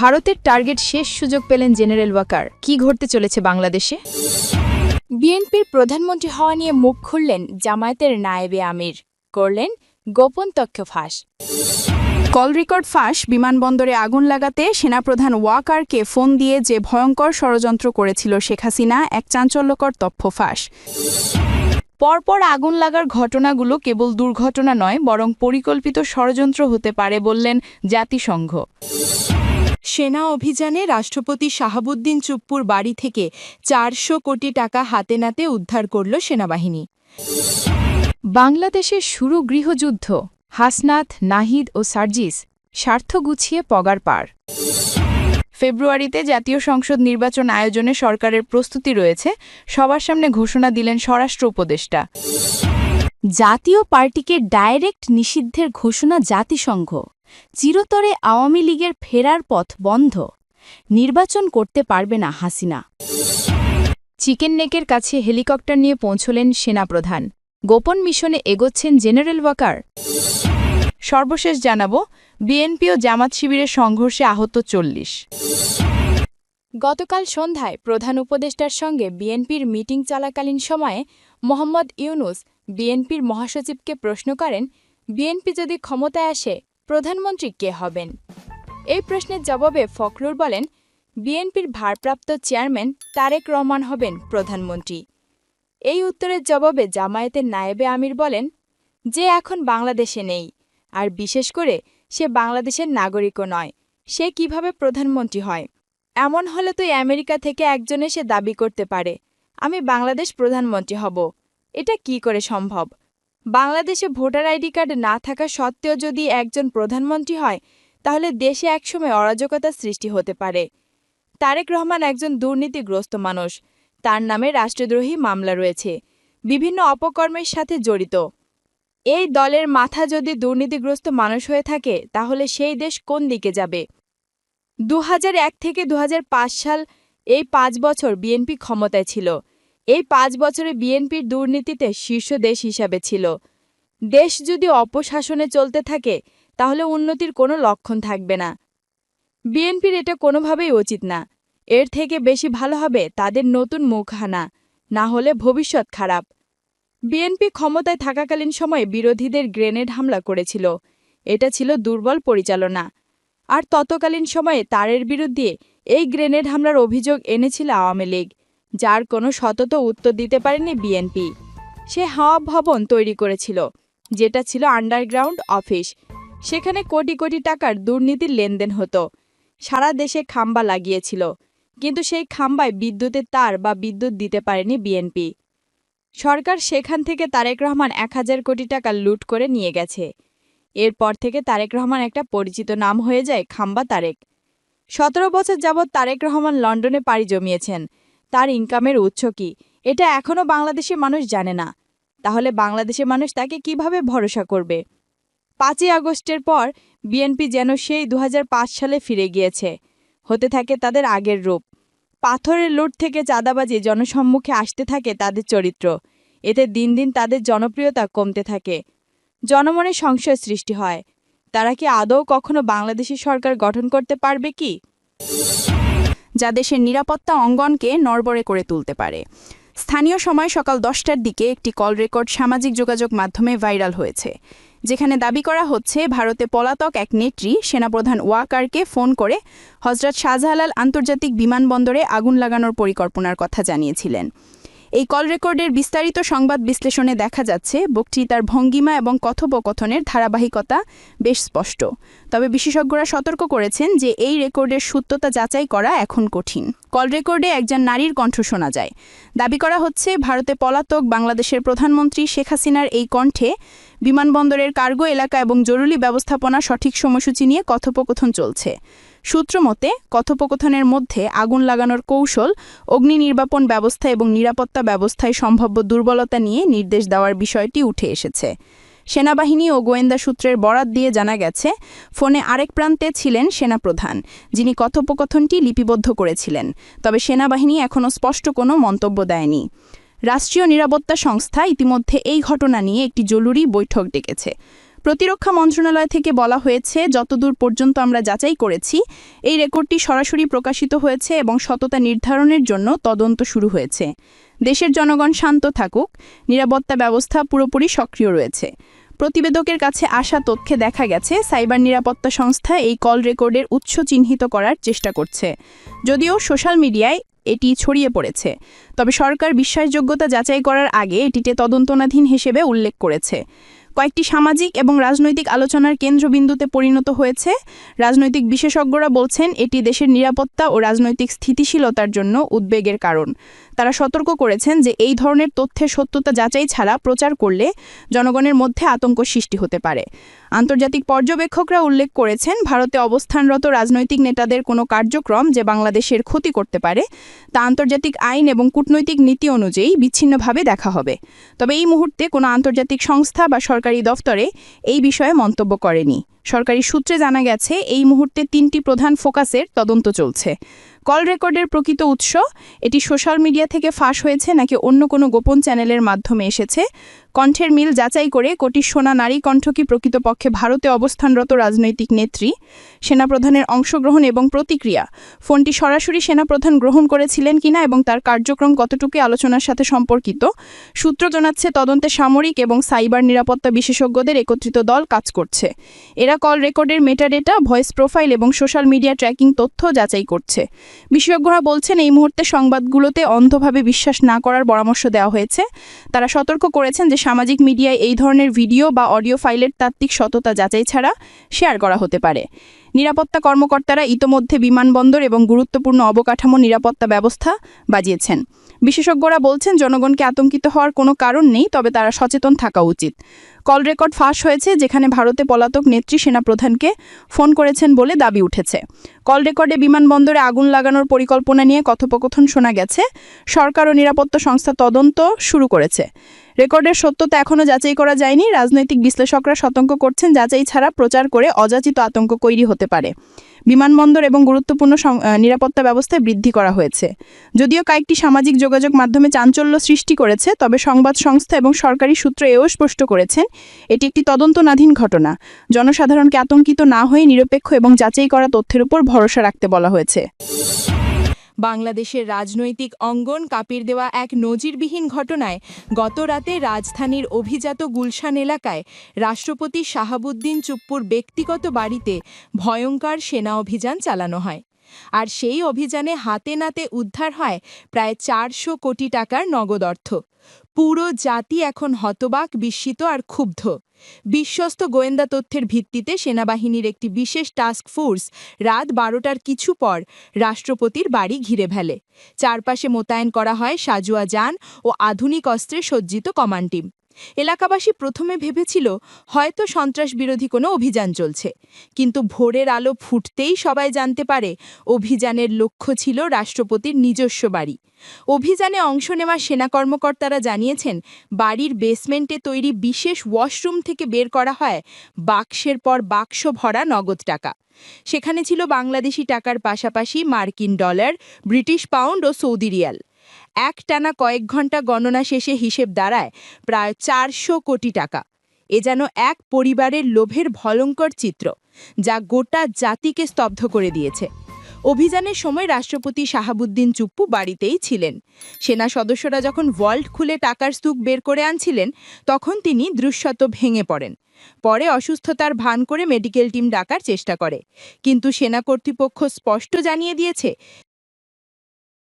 ভারতের টার্গেট শেষ সুযোগ পেলেন জেনারেল ওয়াকার। কি ঘটতে চলেছে বাংলাদেশে? বিএনপির প্রধানমন্ত্রী হওয়া নিয়ে মুখ খুললেন জামায়াতের নায়েবে আমির, করলেন গোপন তথ্য ফাঁস। কল রেকর্ড ফাঁস। বিমানবন্দরে আগুন লাগাতে সেনাপ্রধান ওয়াকারকে ফোন দিয়ে যে ভয়ঙ্কর ষড়যন্ত্র করেছিল শেখ হাসিনা, এক চাঞ্চল্যকর তথ্য ফাঁস। পরপর আগুন লাগার ঘটনাগুলো কেবল দুর্ঘটনা নয়, বরং পরিকল্পিত ষড়যন্ত্র হতে পারে বললেন জাতিসংঘ। সেনা অভিযানে রাষ্ট্রপতি শাহাবুদ্দিন চুপ্পুর বাড়ি থেকে 400 কোটি টাকা হাতে নাতে উদ্ধার করল সেনাবাহিনী। বাংলাদেশে শুরু গৃহযুদ্ধ। হাসনাত, নাহিদ ও সার্জিস স্বার্থ গুছিয়ে পগার পার। ফেব্রুয়ারিতে জাতীয় সংসদ নির্বাচন আয়োজনে সরকারের প্রস্তুতি রয়েছে, সবার সামনে ঘোষণা দিলেন স্বরাষ্ট্র উপদেষ্টা। জাতীয় পার্টিকে ডাইরেক্ট নিষিদ্ধের ঘোষণা জাতিসংঘ। চিরতরে আওয়ামী লীগের ফেরার পথ বন্ধ। নির্বাচন করতে পারবে না হাসিনা। চিকেন নেকের কাছে হেলিকপ্টার নিয়ে পৌঁছলেন সেনাপ্রধান। গোপন মিশনে এগোচ্ছেন জেনারেল ওয়াকার। সর্বশেষ জানাবো, বিএনপি ও জামাত শিবিরের সংঘর্ষে আহত 40। গতকাল সন্ধ্যায় প্রধান উপদেষ্টার সঙ্গে বিএনপির মিটিং চলাকালীন সময়ে মোহাম্মদ ইউনুস বিএনপির মহাসচিবকে প্রশ্ন করেন, বিএনপি যদি ক্ষমতায় আসে প্রধানমন্ত্রী কে হবেন? এই প্রশ্নের জবাবে ফখরুল বলেন, বিএনপির ভারপ্রাপ্ত চেয়ারম্যান তারেক রহমান হবেন প্রধানমন্ত্রী। এই উত্তরের জবাবে জামায়াতের নায়েবে আমির বলেন, যে এখন বাংলাদেশে নেই, আর বিশেষ করে সে বাংলাদেশের নাগরিকও নয়, সে কিভাবে প্রধানমন্ত্রী হয়? এমন হলে তো আমেরিকা থেকে একজন এসে দাবি করতে পারে, আমি বাংলাদেশ প্রধানমন্ত্রী হব। এটা কি করে সম্ভব? বাংলাদেশে ভোটার আইডি কার্ড না থাকা সত্ত্বেও যদি একজন প্রধানমন্ত্রী হয়, তাহলে দেশে একসময় অরাজকতার সৃষ্টি হতে পারে। তারেক রহমান একজন দুর্নীতিগ্রস্ত মানুষ। তার নামে রাষ্ট্রদ্রোহী মামলা রয়েছে, বিভিন্ন অপকর্মের সাথে জড়িত। এই দলের মাথা যদি দুর্নীতিগ্রস্ত মানুষ হয়ে থাকে, তাহলে সেই দেশ কোন দিকে যাবে? 2001 থেকে 2005 সাল, এই 5 বছর বিএনপি ক্ষমতায় ছিল। এই 5 বছরে বিএনপির দুর্নীতিতে শীর্ষ দেশ হিসাবে ছিল। দেশ যদি অপশাসনে চলতে থাকে, তাহলে উন্নতির কোনো লক্ষণ থাকবে না। বিএনপির এটা কোনোভাবেই উচিত না। এর থেকে বেশি ভালো হবে তাদের নতুন মুখ হানা, না হলে ভবিষ্যৎ খারাপ। বিএনপি ক্ষমতায় থাকাকালীন সময়ে বিরোধীদের গ্রেনেড হামলা করেছিল। এটা ছিল দুর্বল পরিচালনা। আর ততকালীন সময়ে তারের বিরুদ্ধে এই গ্রেনেড হামলার অভিযোগ এনেছিল আওয়ামী লীগ, যার কোনো সতত উত্তর দিতে পারেনি বিএনপি। সে হাওয়া ভবন তৈরি করেছিল, যেটা ছিল আন্ডারগ্রাউন্ড অফিস। সেখানে কোটি কোটি টাকার দুর্নীতির লেনদেন হতো। সারা দেশে খাম্বা লাগিয়েছিল, কিন্তু সেই খাম্বায় বিদ্যুতের তার বা বিদ্যুৎ দিতে পারেনি বিএনপি। সরকার সেখান থেকে তারেক রহমান 1000 কোটি টাকা লুট করে নিয়ে গেছে। এরপর থেকে তারেক রহমান একটা পরিচিত নাম হয়ে যায় খাম্বা তারেক। 17 বছর যাবৎ তারেক রহমান লন্ডনে পাড়ি জমিয়েছেন। তার ইনকামের উৎস কি, এটা এখনও বাংলাদেশের মানুষ জানে না। তাহলে বাংলাদেশের মানুষ তাকে কিভাবে ভরসা করবে? 5ই আগস্টের পর বিএনপি যেন সেই 2005 সালে ফিরে গিয়েছে। হতে থাকে তাদের আগের রূপ। পাথরের লুট থেকে চাঁদাবাজি জনসম্মুখে আসতে থাকে তাদের চরিত্র। এতে দিন দিন তাদের জনপ্রিয়তা কমতে থাকে। জনমনে সংশয় সৃষ্টি হয়, তারা কি আদৌ কখনো বাংলাদেশি সরকার গঠন করতে পারবে কি, যা দেশের নিরাপত্তা অঙ্গনকে নড়বড়ে করে তুলতে পারে। স্থানীয় সময় সকাল 10টার দিকে একটি কল রেকর্ড সামাজিক যোগাযোগ মাধ্যমে ভাইরাল হয়েছে, যেখানে দাবি করা হচ্ছে ভারতে পলাতক এক নেত্রী সেনাপ্রধান ওয়াকারকে ফোন করে হজরত শাহজালাল আন্তর্জাতিক বিমানবন্দরে আগুন লাগানোর পরিকল্পনার কথা জানিয়েছিলেন। এই কল রেকর্ডের বিস্তারিত সংবাদ বিশ্লেষণে দেখা যাচ্ছে বক্তৃতার ভঙ্গিমা এবং কথোপকথনের ধারাবাহিকতা বেশ স্পষ্ট। তবে বিশেষজ্ঞরা সতর্ক করেছেন যে এই রেকর্ডের সত্যতা যাচাই করা এখন কঠিন। কল রেকর্ডে একজন নারীর কণ্ঠ শোনা যায়। দাবি করা হচ্ছে ভারতে পলাতক বাংলাদেশের প্রধানমন্ত্রী শেখ হাসিনার এই কণ্ঠে বিমানবন্দরের কার্গো এলাকা এবং জরুরি ব্যবস্থাপনা সঠিক সময়সূচি নিয়ে কথোপকথন চলছে। সূত্র মতে কথোপকথনের মধ্যে আগুন লাগানোর কৌশল, অগ্নি নির্বাপন ব্যবস্থা এবং নিরাপত্তা ব্যবস্থায় সম্ভাব্য দুর্বলতা নিয়ে নির্দেশ দেওয়ার বিষয়টি উঠে এসেছে। সেনাবাহিনী ও গোয়েন্দা সূত্রের বরাত দিয়ে জানা গেছে, ফোনে আরেক প্রান্তে ছিলেন সেনাপ্রধান, যিনি কথোপকথনটি লিপিবদ্ধ করেছিলেন। তবে সেনাবাহিনী এখনও স্পষ্ট কোনো মন্তব্য দেয়নি। রাষ্ট্রীয় নিরাপত্তা সংস্থা ইতিমধ্যে এই ঘটনা নিয়ে একটি জরুরি বৈঠক ডেকেছে। প্রতিরক্ষা মন্ত্রণালয় থেকে বলা হয়েছে, যতদূর পর্যন্ত আমরা যাচাই করেছি, এই রেকর্ডটি সরাসরি প্রকাশিত হয়েছে এবং সততা নির্ধারণের জন্য তদন্ত শুরু হয়েছে। দেশের জনগণ শান্ত থাকুক, নিরাপত্তা ব্যবস্থা পুরোপুরি সক্রিয় রয়েছে। প্রতিবেদকের কাছে আসা তথ্যে দেখা গেছে, সাইবার নিরাপত্তা সংস্থা এই কল রেকর্ডের উৎস চিহ্নিত করার চেষ্টা করছে। যদিও সোশ্যাল মিডিয়ায় এটি ছড়িয়ে পড়েছে, তবে সরকার বিশ্বাসযোগ্যতা যাচাই করার আগে এটিতে তদন্তনাধীন হিসেবে উল্লেখ করেছে। কয়েকটি সামাজিক এবং রাজনৈতিক আলোচনার কেন্দ্রবিন্দুতে পরিণত হয়েছে। রাজনৈতিক বিশেষজ্ঞরা বলছেন, এটি দেশের নিরাপত্তা ও রাজনৈতিক স্থিতিশীলতার জন্য উদ্বেগের কারণ। তারা সতর্ক করেছেন যে এই ধরনের তথ্যের সত্যতা যাচাই ছাড়া প্রচার করলে জনগণের মধ্যে আতঙ্ক সৃষ্টি হতে পারে। আন্তর্জাতিক পর্যবেক্ষকরা উল্লেখ করেছেন, ভারতে অবস্থানরত রাজনৈতিক নেতাদের কোনো কার্যক্রম যে বাংলাদেশের ক্ষতি করতে পারে, তা আন্তর্জাতিক আইন এবং কূটনৈতিক নীতি অনুযায়ী বিচ্ছিন্নভাবে দেখা হবে। তবে এই মুহূর্তে কোনো আন্তর্জাতিক সংস্থা বা সরকারি দফতরে এই বিষয়ে মন্তব্য করেনি। সরকারি সূত্রে জানা গেছে, এই মুহূর্তে 3টি প্রধান ফোকাসের তদন্ত চলছে। কল রেকর্ডের প্রকৃত উৎস, এটি সোশ্যাল মিডিয়া থেকে ফাঁস হয়েছে নাকি অন্য কোনো গোপন চ্যানেলের মাধ্যমে এসেছে, কণ্ঠের মিল যাচাই করে কোটি সোনা নারী কণ্ঠ কি প্রকৃতপক্ষে ভারতে অবস্থানরত রাজনৈতিক নেত্রী, সেনাপ্রধানের অংশগ্রহণ এবং প্রতিক্রিয়া, ফোনটি সরাসরি সেনাপ্রধান গ্রহণ করেছিলেন কিনা এবং তার কার্যক্রম কতটুকু আলোচনার সাথে সম্পর্কিত। সূত্র জানাচ্ছে, তদন্তে সামরিক এবং সাইবার নিরাপত্তা বিশেষজ্ঞদের একত্রিত দল কাজ করছে। এরা কল রেকর্ডের মেটাডেটা, ভয়েস প্রোফাইল এবং সোশ্যাল মিডিয়া ট্র্যাকিং তথ্য যাচাই করছে। বিশেষজ্ঞরা বলছেন, এই মুহূর্তে সংবাদগুলোতে অন্ধভাবে বিশ্বাস না করার পরামর্শ দেওয়া হয়েছে। তারা সতর্ক করেছেন যে সামাজিক মিডিয়ায় এই ধরনের ভিডিও বা অডিও ফাইলের তাত্ত্বিক সততা যাচাই ছাড়া শেয়ার করা হতে পারে। নিরাপত্তা কর্মকর্তারা ইতোমধ্যে বিমানবন্দর এবং গুরুত্বপূর্ণ অবকাঠামো নিরাপত্তা ব্যবস্থা বাজিয়েছেন। বিশেষজ্ঞরা বলছেন, জনগণকে আতঙ্কিত হওয়ার কোনো কারণ নেই, তবে তারা সচেতন থাকা উচিত। কল রেকর্ড ফাঁস হয়েছে যেখানে ভারতে পলাতক নেত্রী সেনাপ্রধানকে ফোন করেছেন বলে দাবি উঠেছে। কল রেকর্ডে বিমানবন্দরে আগুন লাগানোর পরিকল্পনা নিয়ে কথোপকথন শোনা গেছে। সরকার ও নিরাপত্তা সংস্থা তদন্ত শুরু করেছে। রেকর্ডের সত্যতা এখনও যাচাই করা যায়নি। রাজনৈতিক বিশ্লেষকরা সতর্ক করছেন, যাচাই ছাড়া প্রচার করে অযাচিত আতঙ্ক তৈরি হতে পারে। বিমানবন্দর এবং গুরুত্বপূর্ণ নিরাপত্তা ব্যবস্থায় বৃদ্ধি করা হয়েছে। যদিও কয়েকটি সামাজিক যোগাযোগ মাধ্যমে চাঞ্চল্য সৃষ্টি করেছে, তবে সংবাদ সংস্থা এবং সরকারি সূত্র এও স্পষ্ট করেছেন, এটি একটি তদন্তনাধীন ঘটনা। জনসাধারণকে আতঙ্কিত না হয়ে নিরপেক্ষ এবং যাচাই করা তথ্যের উপর ভরসা রাখতে বলা হয়েছে। বাংলাদেশের রাজনৈতিক অঙ্গন কাঁপিয়ে দেওয়া এক নজিরবিহীন ঘটনায় গত রাতে রাজধানীর অভিজাত গুলশান এলাকায় রাষ্ট্রপতি শাহাবুদ্দিন চুপ্পুর ব্যক্তিগত বাড়িতে ভয়ঙ্কর সেনা অভিযান চালানো হয়। আর সেই অভিযানে হাতে নাতে উদ্ধার হয় প্রায় 400 কোটি টাকার নগদ অর্থ। পুরো জাতি এখন হতবাক, বিস্মিত আর ক্ষুব্ধ। বিশ্বস্ত গোয়েন্দা তথ্যের ভিত্তিতে সেনাবাহিনীর একটি বিশেষ টাস্ক ফোর্স রাত 12টার কিছু পর রাষ্ট্রপতির বাড়ি ঘিরে ফেলে। চারপাশে মোতায়েন করা হয় সাজোয়া যান ও আধুনিক অস্ত্রে সজ্জিত কমান্ড টিম। এলাকাবাসী প্রথমে ভেবেছিল হয়তো সন্ত্রাস বিরোধী কোনো অভিযান চলছে, কিন্তু ভোরের আলো ফুটতেই সবাই জানতে পারে অভিযানের লক্ষ্য ছিল রাষ্ট্রপতির নিজস্ব বাড়ি। অভিযানে অংশ নেওয়া সেনা কর্মকর্তারা জানিয়েছেন, বাড়ির বেসমেন্টে তৈরি বিশেষ ওয়াশরুম থেকে বের করা হয় বাক্সের পর বাক্স ভরা নগদ টাকা। সেখানে ছিল বাংলাদেশি টাকার পাশাপাশি মার্কিন ডলার, ব্রিটিশ পাউন্ড ও সৌদি রিয়াল। একটানা কয়েক ঘন্টা গণনা শেষে হিসেব দাঁড়ায় প্রায় 400 কোটি টাকা। এ যেন এক পরিবারের লোভের ভয়ঙ্কর চিত্র, যা গোটা জাতিকে স্তব্ধ করে দিয়েছে। অভিযানের সময় রাষ্ট্রপতি শাহাবুদ্দিন চুপ্পু বাড়িতেই ছিলেন। সেনা সদস্যরা যখন ভল্ট খুলে টাকার স্তূপ বের করে আনছিলেন, তখন তিনি দৃশ্যত ভেঙে পড়েন। পরে অসুস্থতার ভান করে মেডিকেল টিম ডাকার চেষ্টা করে, কিন্তু সেনা কর্তৃপক্ষ স্পষ্ট জানিয়ে দিয়েছে